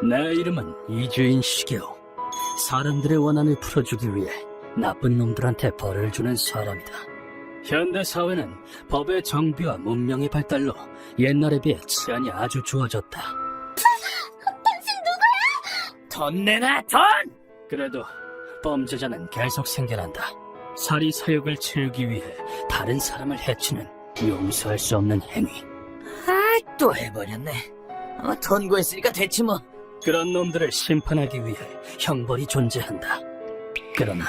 내 이름은 이주인 시게오. 사람들의 원한을 풀어주기 위해 나쁜 놈들한테 벌을 주는 사람이다. 현대 사회는 법의 정비와 문명의 발달로 옛날에 비해 치안이 아주 좋아졌다. 당신 누구야? 돈 내놔, 돈! 그래도 범죄자는 계속 생겨난다. 사리 사욕을 채우기 위해 다른 사람을 해치는 용서할 수 없는 행위. 또 해버렸네. 돈 구했으니까 됐지 뭐. 그런 놈들을 심판하기 위해 형벌이 존재한다. 그러나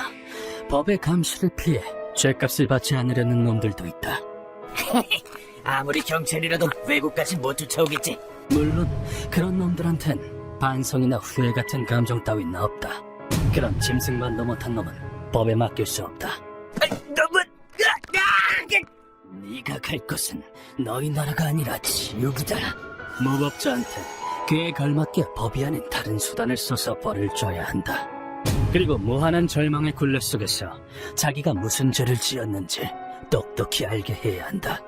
법의 감시를 피해 죄값을 받지 않으려는 놈들도 있다. 아무리 경찰이라도 외국까지 못 쫓아오겠지. 물론 그런 놈들한텐 반성이나 후회 같은 감정 따윈 없다. 그런 짐승만도 못한 놈은 법에 맡길 수 없다. 너무... 네가 갈 곳은 너희 나라가 아니라 지옥이다. 무법자한테 그에 걸맞게 법이 아닌 다른 수단을 써서 벌을 줘야 한다. 그리고 무한한 절망의 굴레 속에서 자기가 무슨 죄를 지었는지 똑똑히 알게 해야 한다.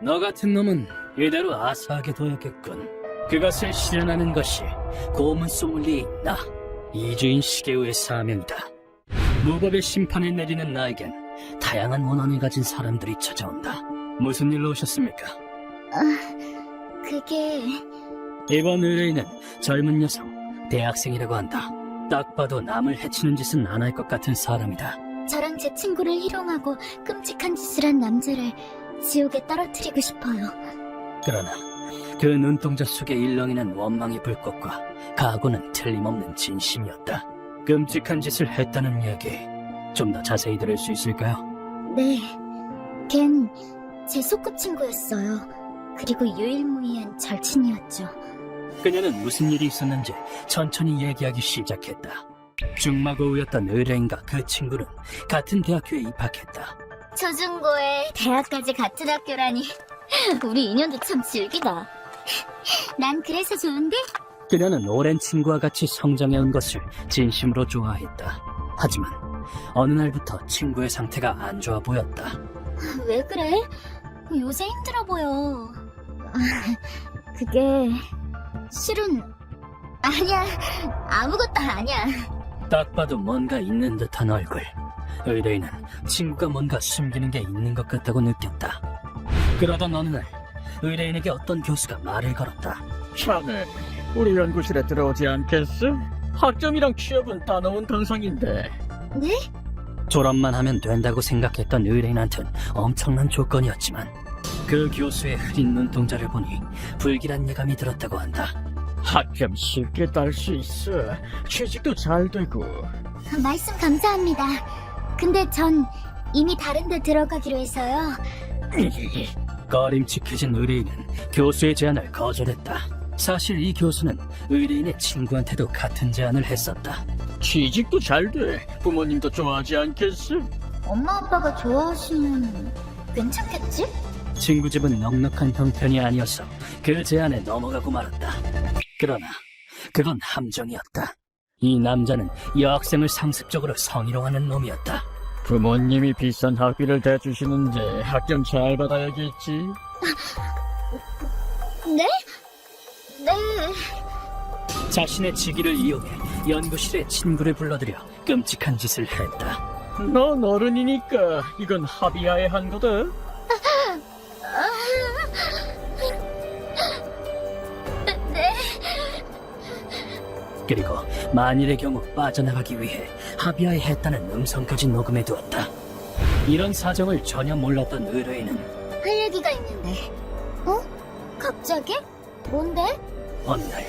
너 같은 놈은 이대로 아사하게 둬야겠군. 그것을 실현하는 것이 고문 소믈리에인 나, 이주인 시게우의 사명이다. 무법의 심판을 내리는 나에겐 다양한 원한을 가진 사람들이 찾아온다. 무슨 일로 오셨습니까? 그게... 이번 의뢰인은 젊은 여성, 대학생이라고 한다. 딱 봐도 남을 해치는 짓은 안 할 것 같은 사람이다. 저랑 제 친구를 희롱하고 끔찍한 짓을 한 남자를 지옥에 떨어뜨리고 싶어요. 그러나 그 눈동자 속에 일렁이는 원망의 불꽃과 각오는 틀림없는 진심이었다. 끔찍한 짓을 했다는 이야기 좀 더 자세히 들을 수 있을까요? 네, 걘 제 소꿉친구였어요. 그리고 유일무이한 절친이었죠. 그녀는 무슨 일이 있었는지 천천히 얘기하기 시작했다. 중마고우였던 의뢰인과 그 친구는 같은 대학교에 입학했다. 초중고에 대학까지 같은 학교라니 우리 인연도 참 즐기다. 난 그래서 좋은데? 그녀는 오랜 친구와 같이 성장해온 것을 진심으로 좋아했다. 하지만 어느 날부터 친구의 상태가 안 좋아 보였다. 왜 그래? 요새 힘들어 보여. 그게... 실은... 아니야, 아무것도 아니야. 딱 봐도 뭔가 있는 듯한 얼굴. 의뢰인은 친구가 뭔가 숨기는 게 있는 것 같다고 느꼈다. 그러던 어느 날 의뢰인에게 어떤 교수가 말을 걸었다. 자네, 우리 연구실에 들어오지 않겠어? 학점이랑 취업은 따놓은 당상인데. 네? 졸업만 하면 된다고 생각했던 의뢰인한테는 엄청난 조건이었지만 그 교수의 흐린 눈동자를 보니 불길한 예감이 들었다고 한다. 학점 쉽게 딸 수 있어. 취직도 잘 되고. 말씀 감사합니다. 근데 전 이미 다른 데 들어가기로 해서요. 꺼림칙해진 의뢰인은 교수의 제안을 거절했다. 사실 이 교수는 의뢰인의 친구한테도 같은 제안을 했었다. 취직도 잘 돼. 부모님도 좋아하지 않겠어? 엄마 아빠가 좋아하시면 괜찮겠지? 친구 집은 넉넉한 형편이 아니어서 그 제안에 넘어가고 말았다. 그러나 그건 함정이었다. 이 남자는 여학생을 상습적으로 성희롱하는 놈이었다. 부모님이 비싼 학비를 대주시는데 학점 잘 받아야겠지. 네? 네. 자신의 직위를 이용해 연구실에 친구를 불러들여 끔찍한 짓을 했다. 넌 어른이니까 이건 합의하에 한 거다. 네. 그리고 만일의 경우 빠져나가기 위해 합의하에 했다는 음성까지 녹음해두었다. 이런 사정을 전혀 몰랐던 의뢰인은 할 얘기가 있는데. 어? 갑자기? 뭔데? 어느 날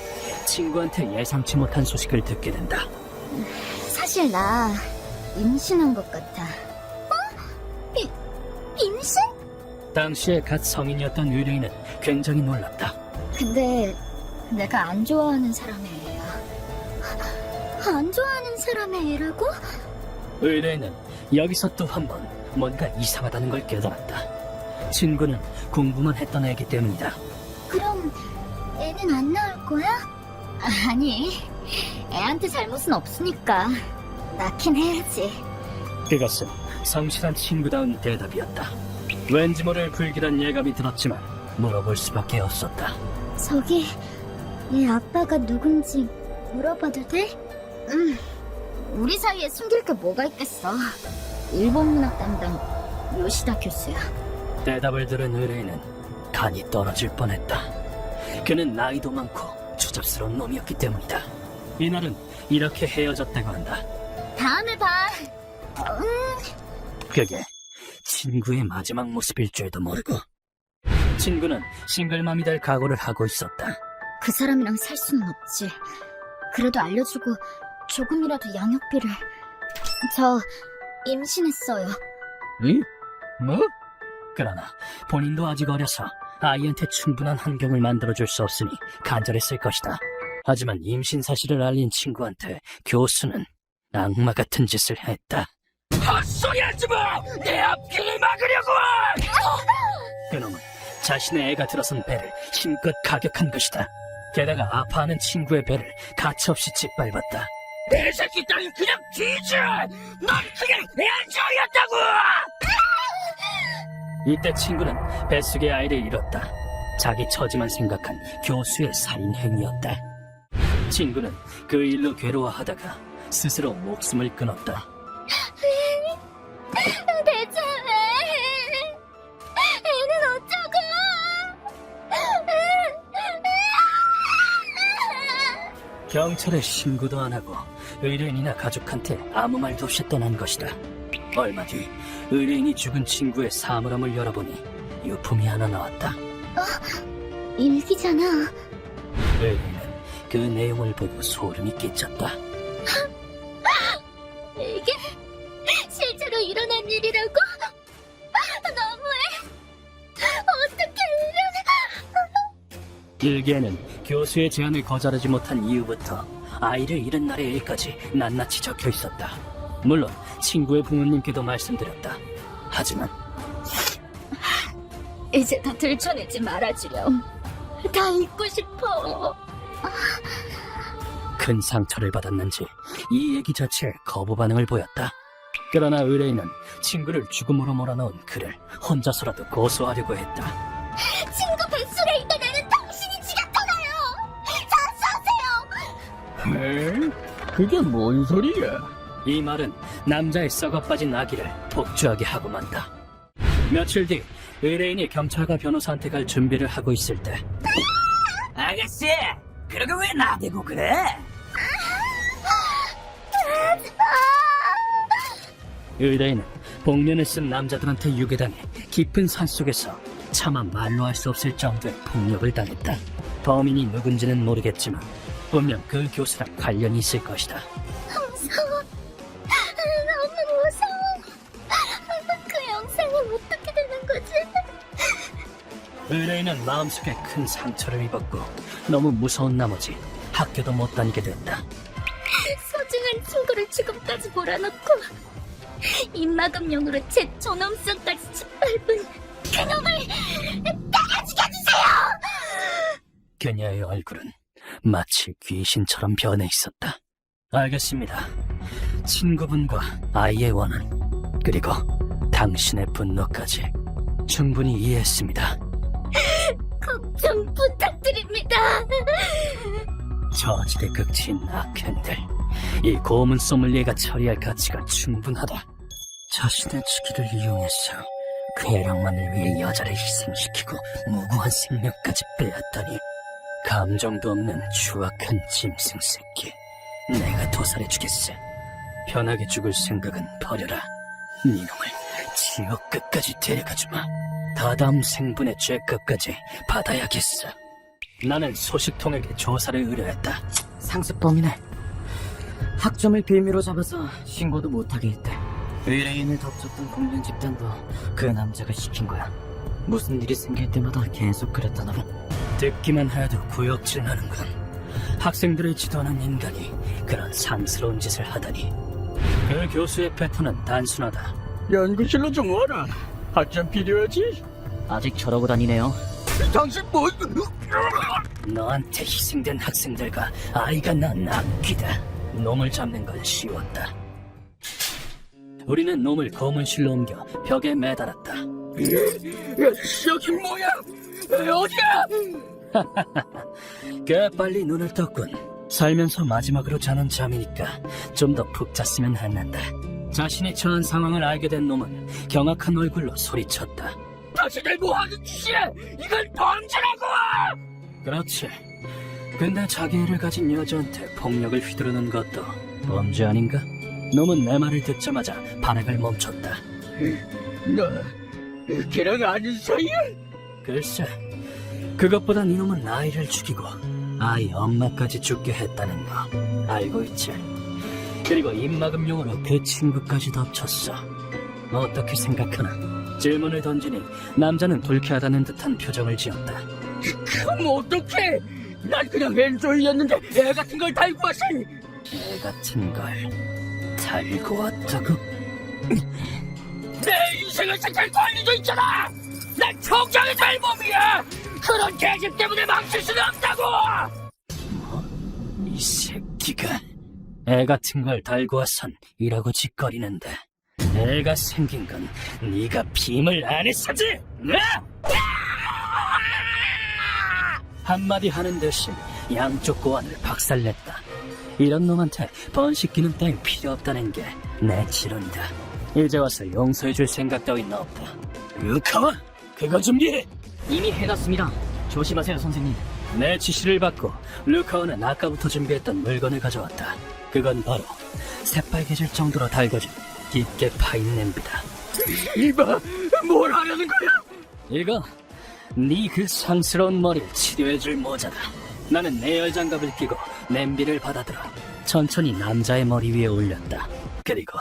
친구한테 예상치 못한 소식을 듣게 된다. 사실 나 임신한 것 같아. 임신? 당시에 갓 성인이었던 의뢰인은 굉장히 놀랐다. 근데 내가 안 좋아하는 사람의 애야. 안 좋아하는 사람의 애라고? 의뢰인은 여기서 또 한 번 뭔가 이상하다는 걸 깨달았다. 친구는 공부만 했던 애이기 때문이다. 그럼 애는 안 나올 거야? 아니, 애한테 잘못은 없으니까 낳긴 해야지. 그것은 성실한 친구다운 대답이었다. 왠지 모를 불길한 예감이 들었지만 물어볼 수밖에 없었다. 저기, 얘 아빠가 누군지 물어봐도 돼? 우리 사이에 숨길 게 뭐가 있겠어. 일본 문학 담당 요시다 교수야. 대답을 들은 의뢰인은 간이 떨어질 뻔했다. 그는 나이도 많고 추잡스러운 놈이었기 때문이다. 이날은 이렇게 헤어졌다고 한다. 다음에 봐. 그게 친구의 마지막 모습일 줄도 모르고 친구는 싱글맘이 될 각오를 하고 있었다. 그 사람이랑 살 수는 없지. 그래도 알려주고 조금이라도 양육비를. 저 임신했어요. 응? 뭐? 그러나 본인도 아직 어려서 아이한테 충분한 환경을 만들어줄 수 없으니 간절했을 것이다. 하지만 임신 사실을 알린 친구한테 교수는 악마 같은 짓을 했다. 헛소리 하지 마! 내 앞길을 막으려고! 그놈은 자신의 애가 들어선 배를 힘껏 가격한 것이다. 게다가 아파하는 친구의 배를 가차없이 짓밟았다. 내 새끼 따윈 그냥 뒤져! 넌 그냥 애안정이었다고! 이때 친구는 뱃속의 아이를 잃었다. 자기 처지만 생각한 교수의 살인 행위였다. 친구는 그 일로 괴로워하다가 스스로 목숨을 끊었다. 대체 애는 어쩌고? 경찰에 신고도 안 하고 의뢰인이나 가족한테 아무 말도 없이 떠난 것이다. 얼마 뒤 의뢰인이 죽은 친구의 사물함을 열어보니 유품이 하나 나왔다. 일기잖아. 의뢰인은 그 내용을 보고 소름이 끼쳤다. 이게 실제로 일어난 일이라고? 너무해. 어떻게 일기에는 교수의 제안을 거절하지 못한 이유부터 아이를 잃은 날의 일까지 낱낱이 적혀 있었다. 물론 친구의 부모님께도 말씀드렸다. 하지만 이제 다 들춰내지 말아주렴. 다 잊고 싶어. 큰 상처를 받았는지 이 얘기 자체에 거부 반응을 보였다. 그러나 의뢰인은 친구를 죽음으로 몰아넣은 그를 혼자서라도 고소하려고 했다. 친구 뱃속에 있던 애는 당신이 지켰잖아요. 자수하세요. 에? 그게 뭔 소리야? 이 말은 남자의 썩어빠진 아기를 복주하게 하고 만다. 며칠 뒤 의뢰인이 경찰과 변호사한테 갈 준비를 하고 있을 때 아가씨, 그러게 왜 나대고 그래? 의뢰인은 복면을 쓴 남자들한테 유괴당해 깊은 산속에서 차마 말로 할 수 없을 정도의 폭력을 당했다. 범인이 누군지는 모르겠지만 분명 그 교수랑 관련이 있을 것이다. 무서워. 너무 무서워. 그 영상은 어떻게 되는 거지? 의뢰인은 마음속에 큰 상처를 입었고 너무 무서운 나머지 학교도 못 다니게 됐다. 소중한 친구를 지금까지 몰아넣고 입막음용으로 제 존엄성까지 짓밟은 그놈을 내가 죽여주세요! 그녀의 얼굴은 마치 귀신처럼 변해 있었다. 알겠습니다. 친구분과 아이의 원한, 그리고 당신의 분노까지 충분히 이해했습니다. 꼭 좀 부탁드립니다. 저지대 극치인 악행들, 이 고문 소믈리에가 처리할 가치가 충분하다. 자신의 직위를 이용해서 쾌락만을 위해 여자를 희생시키고 무고한 생명까지 빼앗다니, 감정도 없는 추악한 짐승 새끼. 내가 도살해주겠어. 편하게 죽을 생각은 버려라. 니놈을 지옥 끝까지 데려가주마. 다다음 생분의 죄값까지 받아야겠어. 나는 소식통에게 조사를 의뢰했다. 상습범이네. 학점을 빌미로 잡아서 신고도 못하게 했대. 의뢰인을 덮쳤던 공연 집단도 그 남자가 시킨 거야. 무슨 일이 생길 때마다 계속 그랬다더라. 듣기만 해도 구역질 나는군. 학생들을 지도하는 인간이 그런 상스러운 짓을 하다니. 그 교수의 패턴은 단순하다. 연구실로 좀 와라. 학점 필요하지? 아직 저러고 다니네요. 당신 뭐... 너한테 희생된 학생들과 아이가 난 악귀다. 놈을 잡는 건 쉬웠다. 우리는 놈을 검은실로 옮겨 벽에 매달았다. 여기 뭐야? 어디야? 꽤 빨리 눈을 떴군. 살면서 마지막으로 자는 잠이니까 좀 더 푹 잤으면 했는데. 자신이 처한 상황을 알게 된 놈은 경악한 얼굴로 소리쳤다. 당신들 뭐하는 짓이야? 이건 범죄라고! 그렇지. 근데 자기애를 가진 여자한테 폭력을 휘두르는 것도 범죄 아닌가? 놈은 내 말을 듣자마자 발악을 멈췄다. 너 걔랑 아는 사이야? 글쎄, 그것보단 이놈은 아이를 죽이고 아이 엄마까지 죽게 했다는 거 알고 있지? 그리고 입막음용으로 그 친구까지 덮쳤어. 어떻게 생각하나? 질문을 던지니 남자는 불쾌하다는 듯한 표정을 지었다. 그럼 어떡해? 난 그냥 엔조이였는데 애 같은 걸 달고 왔으니. 애 같은 걸 달고 왔다고? 내 인생을 색깔 관리도 있잖아! 난 총장이 될 몸이야! 그런 계집 때문에 망칠 수는 없다고! 이 새끼가 애 같은 걸 달고 와선 이라고 짓거리는데 애가 생긴 건 네가 빔을 안 했어지? 한마디 하는 대신 양쪽 고환을 박살냈다. 이런 놈한테 번식기는 따윈 필요 없다는 게 내 지론이다. 이제 와서 용서해줄 생각 따윈 없다. 루카와 그거 준비해. 이미 해놨습니다. 조심하세요, 선생님. 내 지시를 받고 루카와는 아까부터 준비했던 물건을 가져왔다. 그건 바로 새빨개질 정도로 달궈진 깊게 파인 냄비다. 이봐, 뭘 하려는 거야? 이거 네 그 상스러운 머리를 치료해줄 모자다. 나는 내열 장갑을 끼고 냄비를 받아들어 천천히 남자의 머리 위에 올렸다. 그리고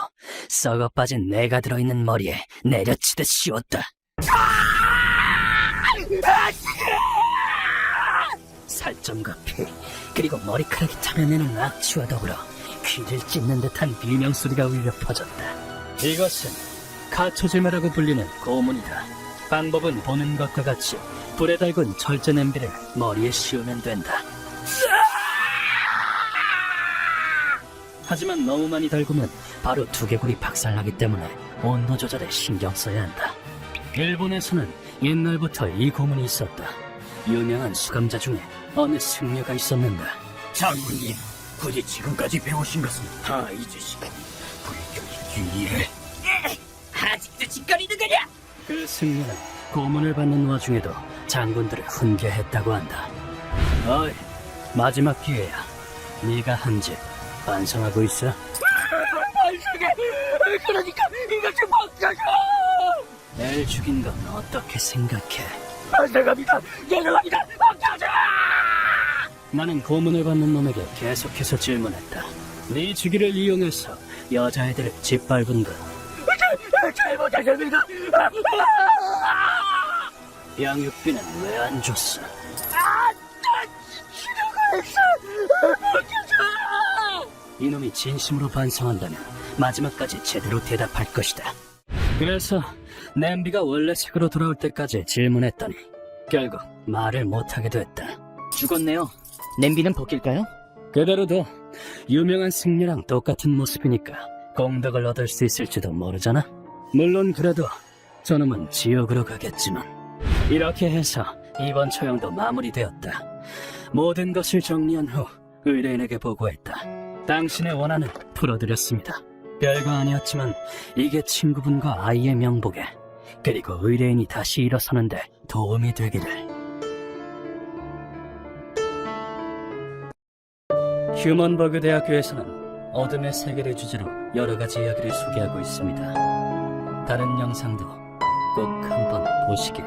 썩어 빠진 내가 들어있는 머리에 내려치듯 씌웠다. 살점과 피, 그리고 머리카락이 타면내는 악취와 더불어 귀를 찢는 듯한 비명소리가 울려 퍼졌다. 이것은 카초질매라고 불리는 고문이다. 방법은 보는 것과 같이 불에 달군 철제 냄비를 머리에 씌우면 된다. 하지만 너무 많이 달구면 바로 두개골이 박살나기 때문에 온도 조절에 신경 써야 한다. 일본에서는 옛날부터 이 고문이 있었다. 유명한 수감자 중에 어느 승려가 있었는데, 장군님, 굳이 지금까지 배우신 것은 다 잊으시고 불경이 귀해. 아직도 짓거리는 거냐? 그 승려는 고문을 받는 와중에도 장군들을 훈계했다고 한다. 어이, 마지막 기회야. 네가 한 짓 반성하고 있어? 반성해! 그러니까 이것이 벗겨져! 날 죽인 건 어떻게 생각해? 반성합니다! 죄송합니다! 벗겨져! 나는 고문을 받는 놈에게 계속해서 질문했다. 네 주기를 이용해서 여자애들을 짓밟은 것, 잘못하셨습니다! 양육비는 왜 안 줬어? 이놈이 진심으로 반성한다면 마지막까지 제대로 대답할 것이다. 그래서 냄비가 원래 색으로 돌아올 때까지 질문했더니 결국 말을 못하게 됐다. 죽었네요. 냄비는 벗길까요? 그대로도 유명한 승려랑 똑같은 모습이니까 공덕을 얻을 수 있을지도 모르잖아. 물론 그래도 저놈은 지옥으로 가겠지만. 이렇게 해서 이번 처형도 마무리되었다. 모든 것을 정리한 후 의뢰인에게 보고했다. 당신의 원한은 풀어드렸습니다. 별거 아니었지만 이게 친구분과 아이의 명복에, 그리고 의뢰인이 다시 일어서는데 도움이 되기를. 휴먼버그 대학교에서는 어둠의 세계를 주제로 여러 가지 이야기를 소개하고 있습니다. 다른 영상도 꼭 한번 보시길.